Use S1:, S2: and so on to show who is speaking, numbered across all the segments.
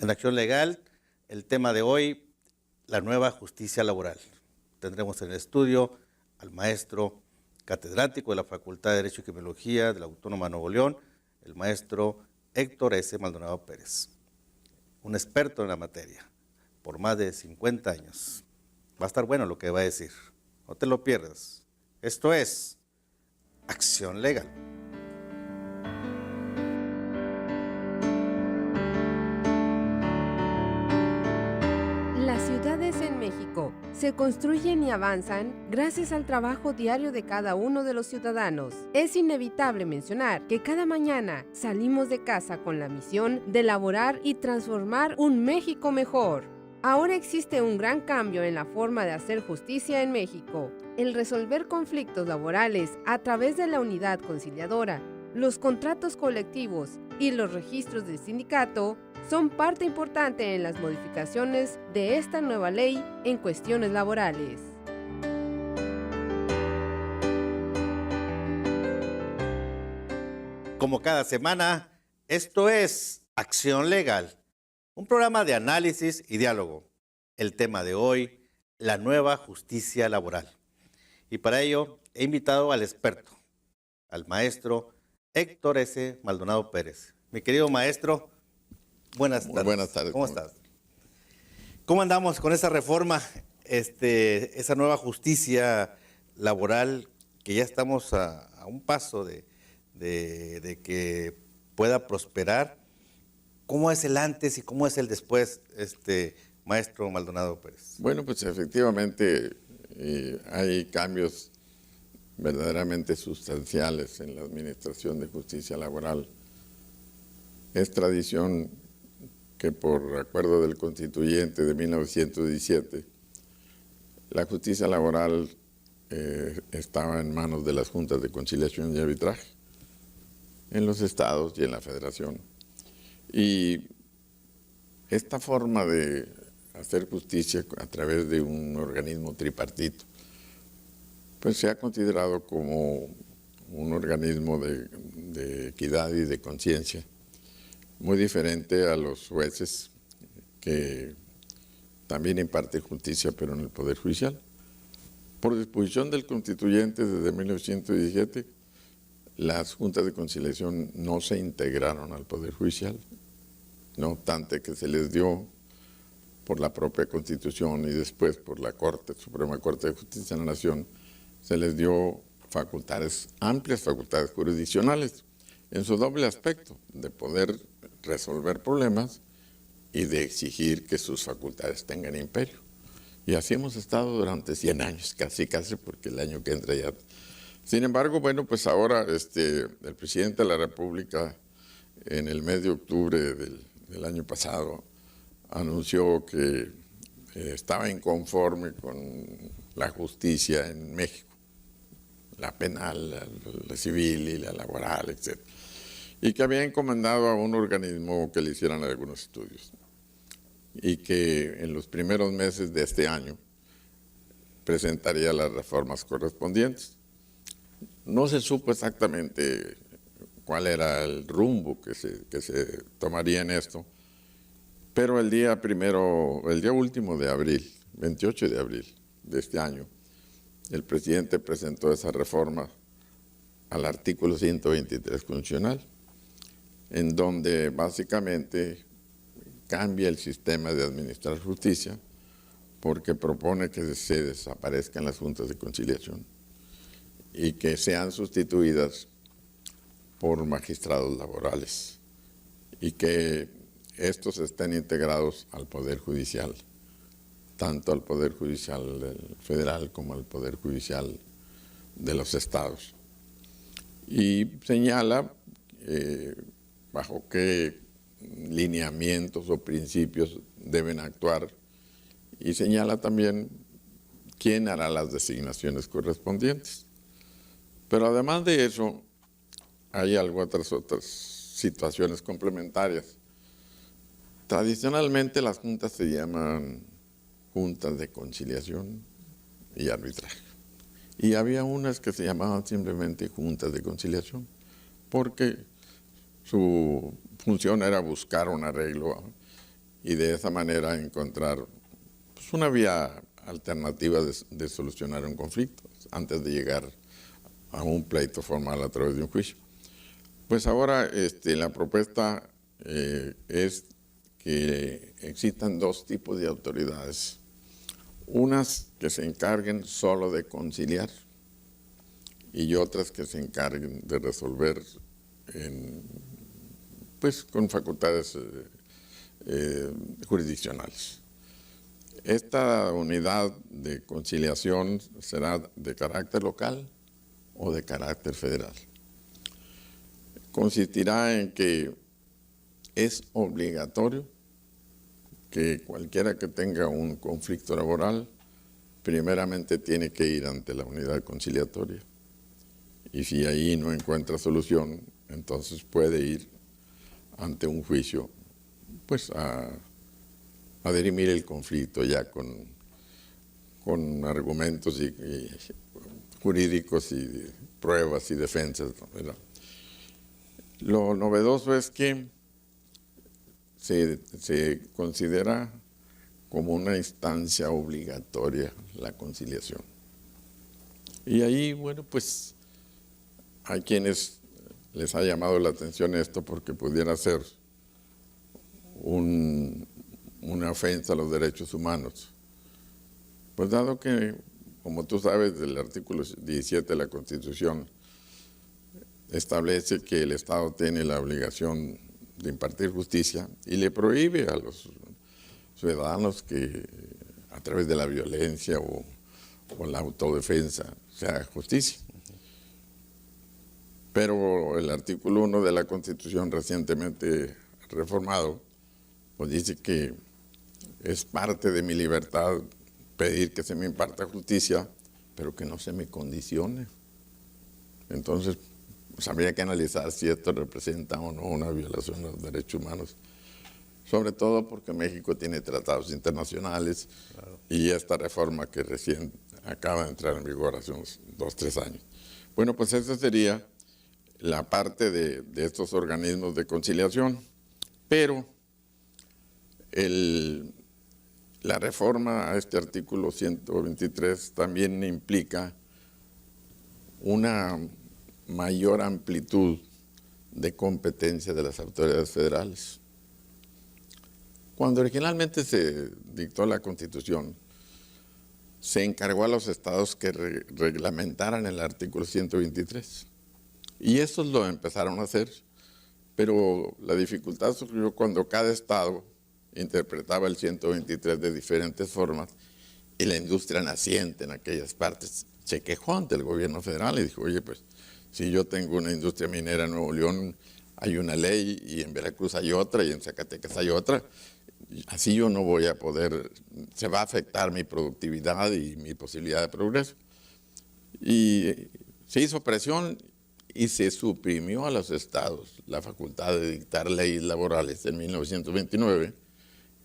S1: En Acción Legal, el tema de hoy, la nueva justicia laboral. Tendremos en el estudio al maestro catedrático de la Facultad de Derecho y Criminología de la Autónoma de Nuevo León, el maestro Héctor S. Maldonado Pérez, un experto en la materia, por más de 50 años. Va a estar bueno lo que va a decir, no te lo pierdas. Esto es Acción Legal.
S2: Las ciudades en México se construyen y avanzan gracias al trabajo diario de cada uno de los ciudadanos. Es inevitable mencionar que cada mañana salimos de casa con la misión de elaborar y transformar un México mejor. Ahora existe un gran cambio en la forma de hacer justicia en México. El resolver conflictos laborales a través de la unidad conciliadora, los contratos colectivos y los registros del sindicato son parte importante en las modificaciones de esta nueva ley en cuestiones laborales.
S1: Como cada semana, esto es Acción Legal, un programa de análisis y diálogo. El tema de hoy, la nueva justicia laboral. Y para ello he invitado al experto, al maestro Héctor S. Maldonado Pérez. Mi querido maestro, buenas tardes.
S3: Buenas tardes.
S1: ¿Cómo estás? ¿Cómo andamos con esa reforma, esa nueva justicia laboral que ya estamos a un paso de que pueda prosperar? ¿Cómo es el antes y cómo es el después, maestro Maldonado Pérez?
S3: Bueno, pues efectivamente hay cambios verdaderamente sustanciales en la administración de justicia laboral. Es tradición que por acuerdo del constituyente de 1917, la justicia laboral estaba en manos de las juntas de conciliación y arbitraje en los estados y en la federación. Y esta forma de hacer justicia a través de un organismo tripartito, pues se ha considerado como un organismo de equidad y de conciencia, muy diferente a los jueces que también imparten justicia, pero en el Poder Judicial. Por disposición del constituyente desde 1917, las juntas de conciliación no se integraron al Poder Judicial, no obstante que se les dio por la propia Constitución y después por la Suprema Corte de Justicia de la Nación, se les dio facultades, amplias facultades jurisdiccionales, en su doble aspecto, de poder resolver problemas y de exigir que sus facultades tengan imperio. Y así hemos estado durante 100 años, casi, porque el año que entra ya. Sin embargo, bueno, pues ahora el presidente de la República, en el mes de octubre del año pasado, anunció que estaba inconforme con la justicia en México, la penal, la civil y la laboral, etc. Y que había encomendado a un organismo que le hicieran algunos estudios. Y que en los primeros meses de este año presentaría las reformas correspondientes. No se supo exactamente cuál era el rumbo que se tomaría en esto, pero el día último de abril, 28 de abril de este año, el presidente presentó esa reforma al artículo 123 constitucional, en donde básicamente cambia el sistema de administrar justicia porque propone que se desaparezcan las juntas de conciliación y que sean sustituidas por magistrados laborales y que estos estén integrados al Poder Judicial, tanto al Poder Judicial federal como al Poder Judicial de los estados. Y señala bajo qué lineamientos o principios deben actuar y señala también quién hará las designaciones correspondientes. Pero además de eso, hay otras situaciones complementarias. Tradicionalmente las juntas se llaman juntas de conciliación y arbitraje. Y había unas que se llamaban simplemente juntas de conciliación, porque su función era buscar un arreglo y de esa manera encontrar pues, una vía alternativa de solucionar un conflicto antes de llegar a un pleito formal a través de un juicio. Pues ahora la propuesta es que existan dos tipos de autoridades. Unas que se encarguen solo de conciliar y otras que se encarguen de resolver pues con facultades jurisdiccionales. Esta unidad de conciliación será de carácter local o de carácter federal. Consistirá en que es obligatorio que cualquiera que tenga un conflicto laboral primeramente tiene que ir ante la unidad conciliatoria. Y si ahí no encuentra solución, entonces puede ir ante un juicio pues a dirimir el conflicto ya con argumentos y jurídicos y pruebas y defensas, ¿verdad? Lo novedoso es que se considera como una instancia obligatoria la conciliación. Y ahí, bueno, pues hay quienes les ha llamado la atención esto porque pudiera ser una ofensa a los derechos humanos. Pues dado que, como tú sabes, el artículo 17 de la Constitución establece que el Estado tiene la obligación de impartir justicia y le prohíbe a los ciudadanos que a través de la violencia o la autodefensa se haga justicia. Pero el artículo 1 de la Constitución recientemente reformado pues dice que es parte de mi libertad pedir que se me imparta justicia, pero que no se me condicione. Entonces, pues habría que analizar si esto representa o no una violación de los derechos humanos, sobre todo porque México tiene tratados internacionales. Claro. Y esta reforma que recién acaba de entrar en vigor hace unos 2 o 3 años. Bueno, pues esa sería la parte de estos organismos de conciliación, pero la reforma a este artículo 123 también implica una mayor amplitud de competencia de las autoridades federales. Cuando originalmente se dictó la Constitución, se encargó a los estados que reglamentaran el artículo 123. Y esos lo empezaron a hacer, pero la dificultad surgió cuando cada estado interpretaba el 123 de diferentes formas y la industria naciente en aquellas partes se quejó ante el gobierno federal y dijo, oye, pues si yo tengo una industria minera en Nuevo León, hay una ley y en Veracruz hay otra y en Zacatecas hay otra, así yo no voy a poder, se va a afectar mi productividad y mi posibilidad de progreso. Y se hizo presión y se suprimió a los estados la facultad de dictar leyes laborales en 1929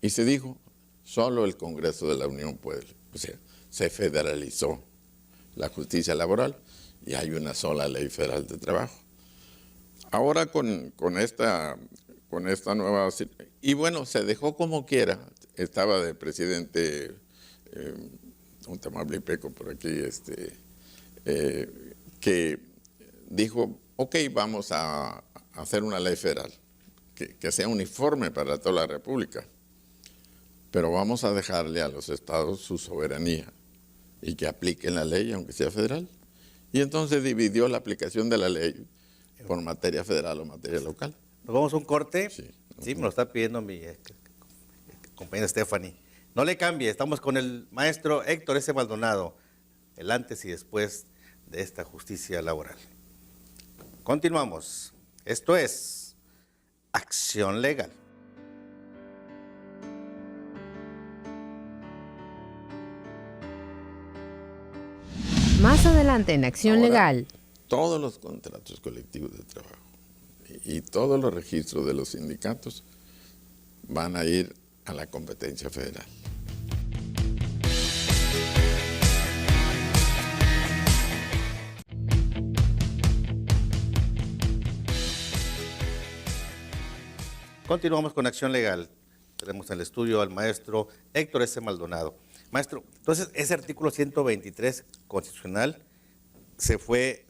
S3: y se dijo, solo el Congreso de la Unión puede. O sea, se federalizó la justicia laboral y hay una sola ley federal de trabajo. Ahora con esta nueva... Y bueno, se dejó como quiera. Estaba de presidente un Tamaulipeco por aquí, que dijo, ok, vamos a hacer una ley federal que sea uniforme para toda la República, pero vamos a dejarle a los estados su soberanía y que apliquen la ley aunque sea federal. Y entonces dividió la aplicación de la ley por materia federal o materia local.
S1: Nos vamos a un corte.
S3: Sí,
S1: me lo está pidiendo mi compañera Stephanie. No le cambie, estamos con el maestro Héctor S. Maldonado, el antes y después de esta justicia laboral. Continuamos. Esto es Acción Legal.
S2: Más adelante en Acción Legal.
S3: Todos los contratos colectivos de trabajo y todos los registros de los sindicatos van a ir a la competencia federal.
S1: Continuamos con Acción Legal. tenemos en el estudio al maestro Héctor S. Maldonado. Maestro, entonces ese artículo 123 constitucional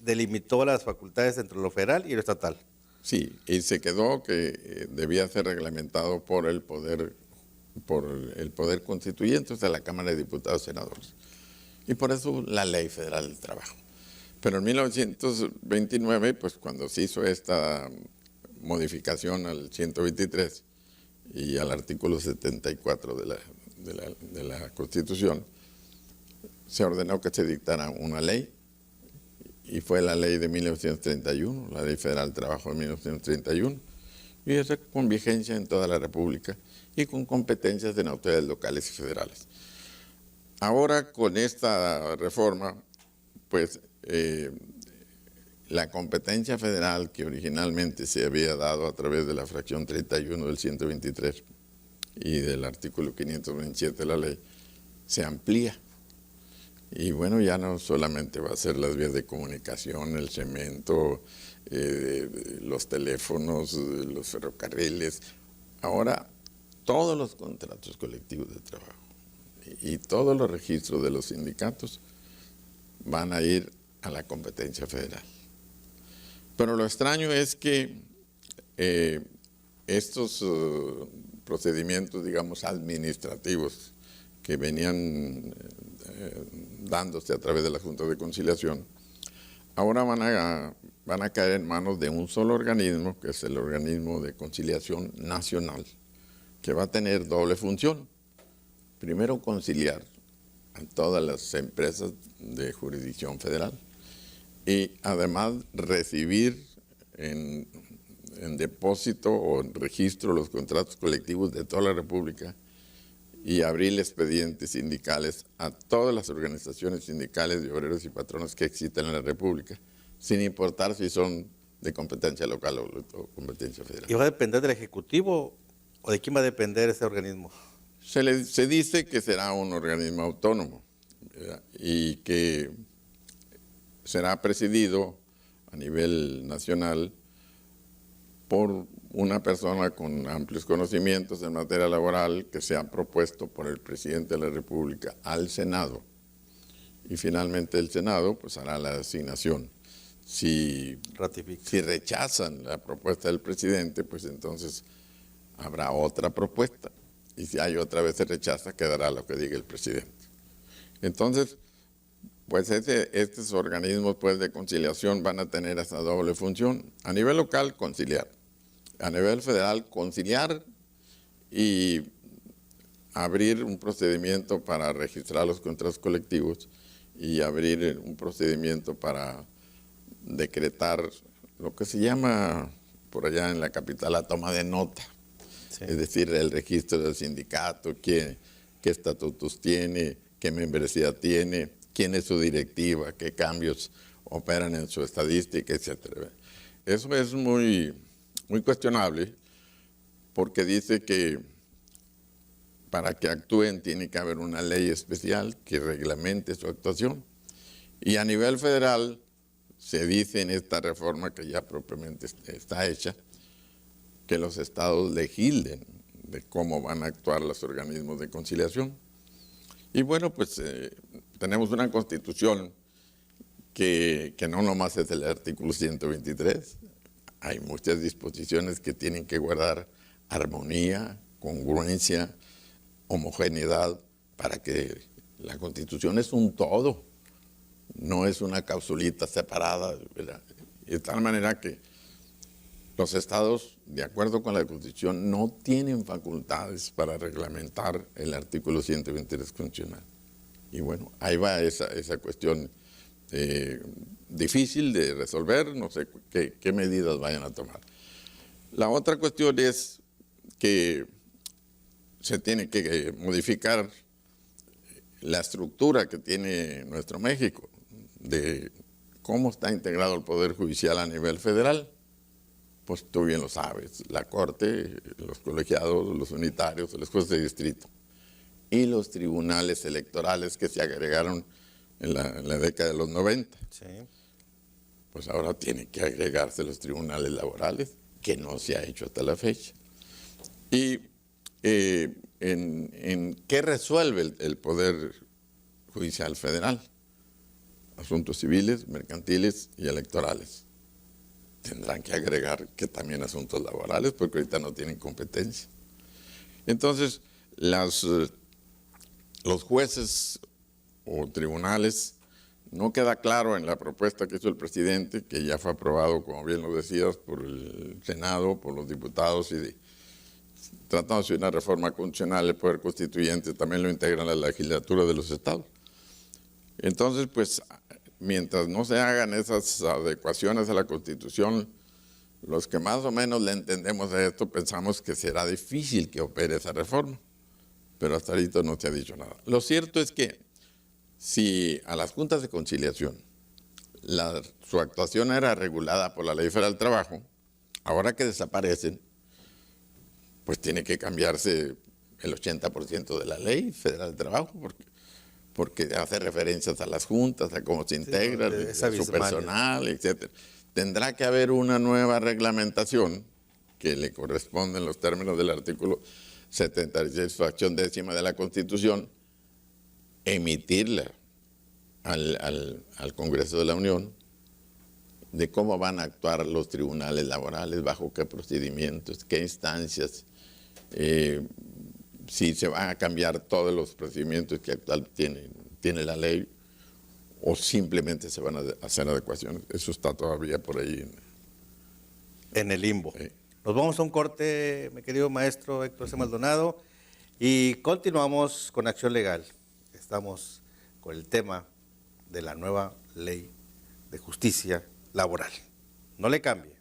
S1: delimitó las facultades entre lo federal y lo estatal.
S3: Sí, y se quedó que debía ser reglamentado por el poder constituyente, o sea, la Cámara de Diputados y Senadores. Y por eso la Ley Federal del Trabajo. Pero en 1929, pues cuando se hizo esta modificación al 123 y al artículo 74 de la Constitución, se ordenó que se dictara una ley, y fue la ley de 1931, la Ley Federal del Trabajo de 1931, y esa con vigencia en toda la República y con competencias en autoridades locales y federales. Ahora, con esta reforma, pues la competencia federal que originalmente se había dado a través de la fracción 31 del 123 y del artículo 527 de la ley, se amplía. Y bueno, ya no solamente va a ser las vías de comunicación, el cemento, los teléfonos, los ferrocarriles. Ahora, todos los contratos colectivos de trabajo y todos los registros de los sindicatos van a ir a la competencia federal. Pero lo extraño es que estos procedimientos, digamos, administrativos que venían dándose a través de la Junta de Conciliación, ahora van a caer en manos de un solo organismo, que es el Organismo de Conciliación Nacional, que va a tener doble función. Primero, conciliar a todas las empresas de jurisdicción federal y además recibir en depósito o en registro los contratos colectivos de toda la República y abrir expedientes sindicales a todas las organizaciones sindicales de obreros y patronos que existen en la República, sin importar si son de competencia local o competencia federal.
S1: ¿Y va a depender del Ejecutivo o de quién va a depender ese organismo?
S3: Se dice que será un organismo autónomo, ¿verdad? Y que será presidido a nivel nacional por una persona con amplios conocimientos en materia laboral que se ha propuesto por el presidente de la República al Senado. Y finalmente el Senado pues hará la asignación. Si rechazan la propuesta del presidente, pues entonces habrá otra propuesta. Y si hay otra vez se rechaza, quedará lo que diga el presidente. Entonces, pues estos organismos pues, de conciliación van a tener esa doble función. A nivel local, conciliar. A nivel federal, conciliar y abrir un procedimiento para registrar los contratos colectivos y abrir un procedimiento para decretar lo que se llama por allá en la capital la toma de nota. Sí. Es decir, el registro del sindicato, qué estatutos tiene, qué membresía tiene, quién es su directiva, qué cambios operan en su estadística, etc. Eso es muy cuestionable porque dice que para que actúen tiene que haber una ley especial que reglamente su actuación. Y a nivel federal se dice en esta reforma que ya propiamente está hecha que los estados legislen de cómo van a actuar los organismos de conciliación. Y bueno, pues tenemos una constitución que no nomás es el artículo 123, hay muchas disposiciones que tienen que guardar armonía, congruencia, homogeneidad, para que la Constitución es un todo, no es una capsulita separada, ¿verdad? Y de tal manera que los estados, de acuerdo con la Constitución, no tienen facultades para reglamentar el artículo 123 constitucional. Y bueno, ahí va esa cuestión difícil de resolver, no sé qué medidas vayan a tomar. La otra cuestión es que se tiene que modificar la estructura que tiene nuestro México, de cómo está integrado el Poder Judicial a nivel federal. Pues tú bien lo sabes, la Corte, los colegiados, los unitarios, los jueces de distrito y los tribunales electorales que se agregaron en la década de los 90. Sí. Pues ahora tienen que agregarse los tribunales laborales, que no se ha hecho hasta la fecha. Y en qué resuelve el Poder Judicial Federal. Asuntos civiles, mercantiles y electorales. Tendrán que agregar que también asuntos laborales, porque ahorita no tienen competencia. Entonces, los jueces o tribunales, no queda claro en la propuesta que hizo el presidente, que ya fue aprobado, como bien lo decías, por el Senado, por los diputados, y tratándose de una reforma constitucional, el Poder Constituyente también lo integra en la legislatura de los estados. Entonces, pues, mientras no se hagan esas adecuaciones a la Constitución, los que más o menos le entendemos a esto pensamos que será difícil que opere esa reforma, pero hasta ahorita no se ha dicho nada. Lo cierto es que si a las juntas de conciliación su actuación era regulada por la Ley Federal del Trabajo, ahora que desaparecen, pues tiene que cambiarse el 80% de la Ley Federal del Trabajo, porque hace referencias a las juntas, a cómo se integran, a su personal, etc. Tendrá que haber una nueva reglamentación que le corresponde en los términos del artículo 76, fracción décima de la Constitución, emitirla al Congreso de la Unión, de cómo van a actuar los tribunales laborales, bajo qué procedimientos, qué instancias, si se van a cambiar todos los procedimientos que actualmente tiene la ley, o simplemente se van a hacer adecuaciones. Eso está todavía por ahí.
S1: En el limbo.
S3: Sí.
S1: Nos vamos a un corte, mi querido maestro Héctor C. Maldonado, y continuamos con Acción Legal. Estamos con el tema de la nueva ley de justicia laboral. No le cambie.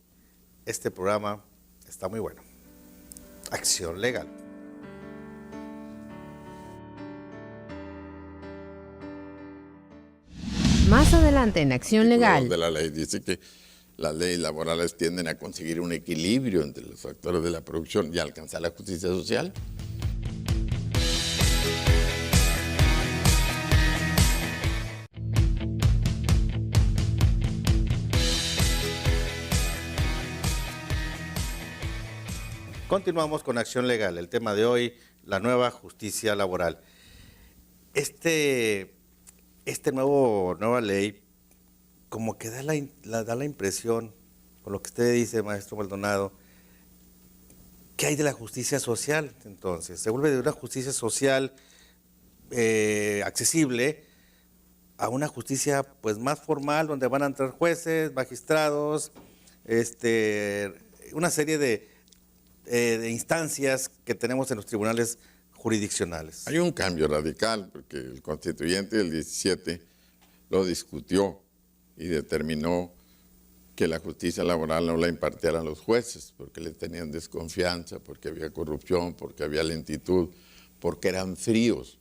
S1: Este programa está muy bueno. Acción Legal.
S2: Más adelante en Acción Legal.
S3: De la ley dice que las leyes laborales tienden a conseguir un equilibrio entre los factores de la producción y alcanzar la justicia social.
S1: Continuamos con Acción Legal. El tema de hoy, la nueva justicia laboral. Nueva ley, como que da la impresión, con lo que usted dice, maestro Maldonado, ¿qué hay de la justicia social entonces? Se vuelve de una justicia social accesible a una justicia pues más formal, donde van a entrar jueces, magistrados, una serie de instancias que tenemos en los tribunales jurisdiccionales.
S3: Hay un cambio radical, porque el constituyente del 17 lo discutió y determinó que la justicia laboral no la impartieran los jueces, porque le tenían desconfianza, porque había corrupción, porque había lentitud, porque eran fríos,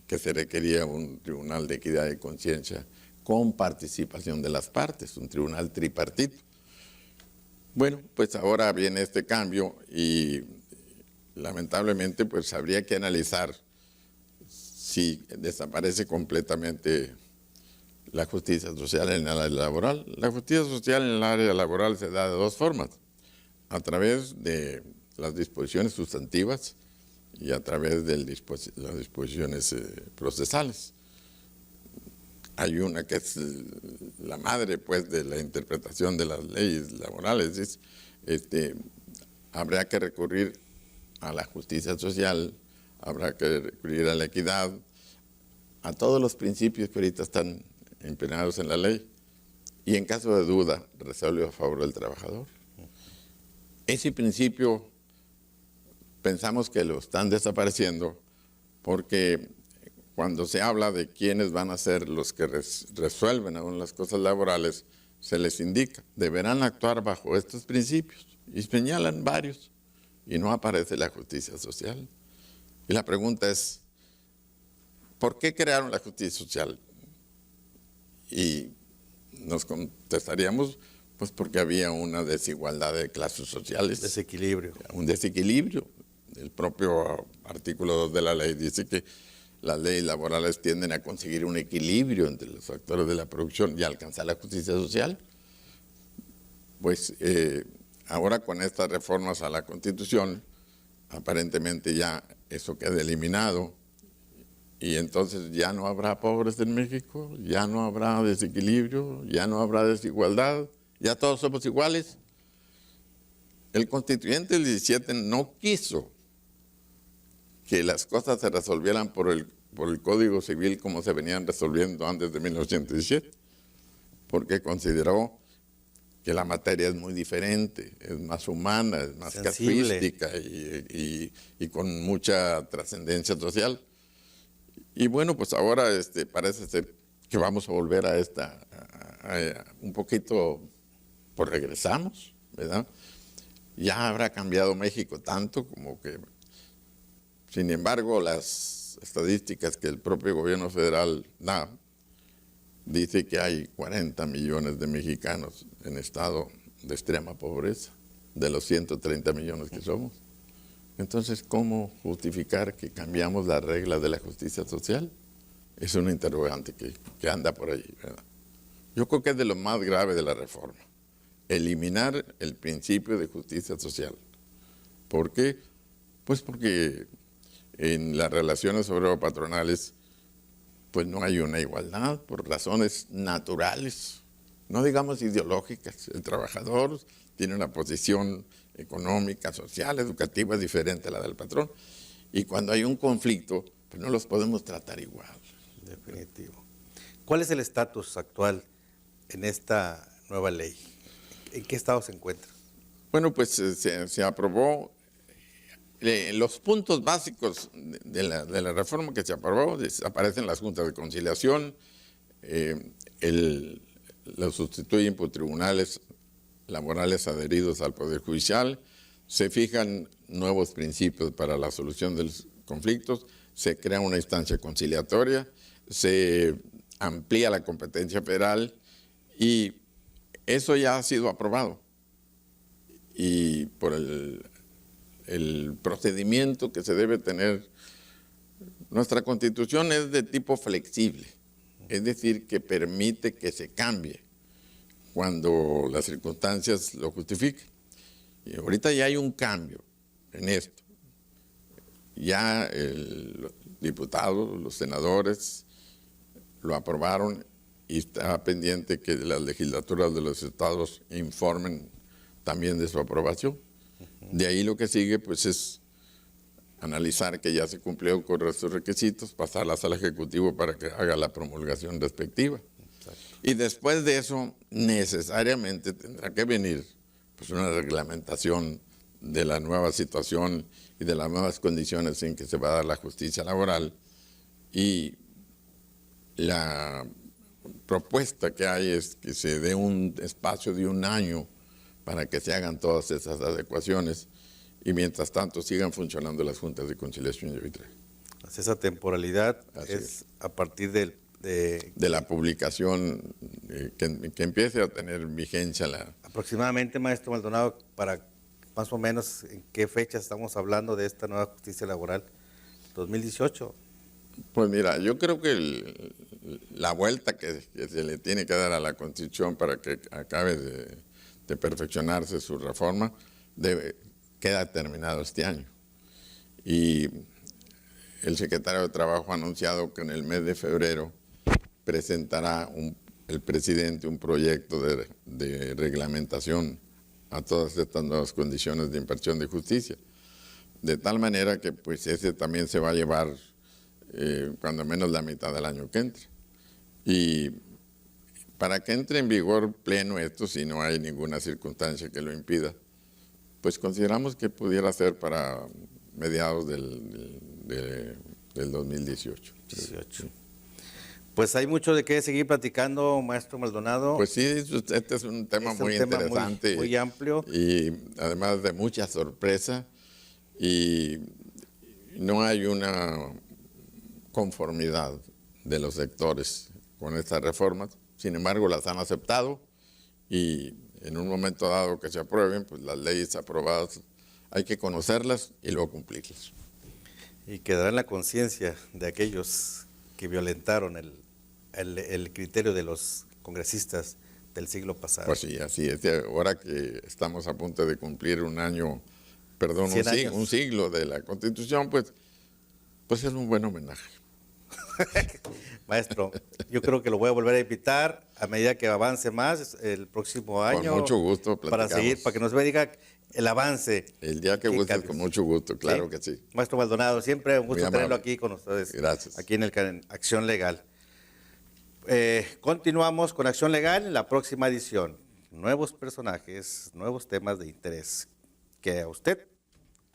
S3: que se requería un tribunal de equidad y conciencia con participación de las partes, un tribunal tripartito. Bueno, pues ahora viene este cambio y lamentablemente pues habría que analizar si desaparece completamente la justicia social en el área laboral. La justicia social en el área laboral se da de dos formas: a través de las disposiciones sustantivas y a través de las disposiciones procesales. Hay una que es la madre pues de la interpretación de las leyes laborales. Habrá que recurrir a la justicia social, habrá que recurrir a la equidad, a todos los principios que ahorita están impregnados en la ley, y en caso de duda, resuelve a favor del trabajador. Ese principio pensamos que lo están desapareciendo, porque cuando se habla de quiénes van a ser los que resuelven aún las cosas laborales, se les indica, deberán actuar bajo estos principios, y señalan varios, y no aparece la justicia social. Y la pregunta es, ¿por qué crearon la justicia social? Y nos contestaríamos, pues porque había una desigualdad de clases sociales.
S1: Desequilibrio.
S3: Un desequilibrio. El propio artículo 2 de la ley dice que las leyes laborales tienden a conseguir un equilibrio entre los factores de la producción y alcanzar la justicia social. Pues ahora con estas reformas a la Constitución aparentemente ya eso queda eliminado y entonces ya no habrá pobres en México, ya no habrá desequilibrio, ya no habrá desigualdad, ya todos somos iguales. El constituyente del 17 no quiso que las cosas se resolvieran por el Código Civil como se venían resolviendo antes de 1917, porque consideró que la materia es muy diferente, es más humana, es más casuística y con mucha trascendencia social. Y bueno, pues ahora parece ser que vamos a volver a un poquito, pues regresamos, ¿verdad? Ya habrá cambiado México tanto como que, sin embargo, las estadísticas que el propio gobierno federal da, dice que hay 40 millones de mexicanos en estado de extrema pobreza, de los 130 millones que somos. Entonces, ¿cómo justificar que cambiamos las reglas de la justicia social? Es una interrogante que anda por ahí, ¿verdad? Yo creo que es de lo más grave de la reforma, eliminar el principio de justicia social. ¿Por qué? Pues porque en las relaciones obrero-patronales pues no hay una igualdad por razones naturales, no digamos ideológicas. El trabajador tiene una posición económica, social, educativa diferente a la del patrón. Y cuando hay un conflicto, pues no los podemos tratar igual.
S1: Definitivo. ¿Cuál es el estatus actual en esta nueva ley? ¿En qué estado se encuentra?
S3: Bueno, pues se aprobó. Los puntos básicos de la reforma que se aprobó, aparecen las juntas de conciliación, los sustituyen por tribunales laborales adheridos al Poder Judicial, se fijan nuevos principios para la solución de los conflictos, se crea una instancia conciliatoria, se amplía la competencia federal y eso ya ha sido aprobado. Y por el procedimiento que se debe tener, nuestra Constitución es de tipo flexible, es decir, que permite que se cambie cuando las circunstancias lo justifiquen. Y ahorita ya hay un cambio en esto. Ya los diputados, los senadores lo aprobaron y está pendiente que las legislaturas de los estados informen también de su aprobación. De ahí lo que sigue pues es analizar que ya se cumplió con estos requisitos, pasarlas al Ejecutivo para que haga la promulgación respectiva. Exacto. Y después de eso necesariamente tendrá que venir pues una reglamentación de la nueva situación y de las nuevas condiciones en que se va a dar la justicia laboral. Y la propuesta que hay es que se dé un espacio de 1 año para que se hagan todas esas adecuaciones y mientras tanto sigan funcionando las juntas de conciliación y arbitraje.
S1: Esa temporalidad es a partir de
S3: la publicación que empiece a tener vigencia la...
S1: Aproximadamente, maestro Maldonado, para más o menos en qué fecha estamos hablando de esta nueva justicia laboral, 2018.
S3: Pues mira, yo creo que la vuelta que se le tiene que dar a la Constitución para que acabe de perfeccionarse su reforma, queda terminado este año. Y el secretario de Trabajo ha anunciado que en el mes de febrero presentará el presidente un proyecto de reglamentación a todas estas nuevas condiciones de impartición de justicia. De tal manera que pues ese también se va a llevar cuando menos la mitad del año que entre. Y para que entre en vigor pleno esto, si no hay ninguna circunstancia que lo impida, pues consideramos que pudiera ser para mediados del 2018.
S1: 18. Pues hay mucho de qué seguir platicando, maestro Maldonado.
S3: Pues sí, este es un tema muy interesante.
S1: Muy amplio.
S3: Y además de mucha sorpresa. Y no hay una conformidad de los sectores con estas reformas. Sin embargo, las han aceptado y en un momento dado que se aprueben, pues las leyes aprobadas hay que conocerlas y luego cumplirlas.
S1: Y quedará en la conciencia de aquellos que violentaron el criterio de los congresistas del siglo pasado.
S3: Pues sí, así es. Ahora que estamos a punto de cumplir 1 año perdón,
S1: 100 años.
S3: un siglo de la Constitución, pues es un buen homenaje.
S1: Maestro, yo creo que lo voy a volver a invitar a medida que avance más el próximo año.
S3: Con mucho gusto
S1: para seguir, para que nos diga el avance.
S3: El día que gustes, con mucho gusto, claro que sí.
S1: Maestro Maldonado, siempre un gusto
S3: Muy
S1: tenerlo
S3: amable.
S1: aquí con ustedes.
S3: Gracias.
S1: Aquí en Acción Legal. Continuamos con Acción Legal en la próxima edición. Nuevos personajes, nuevos temas de interés que a usted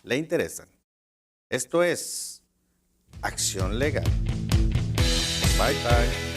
S1: le interesan. Esto es Acción Legal. Bye, bye.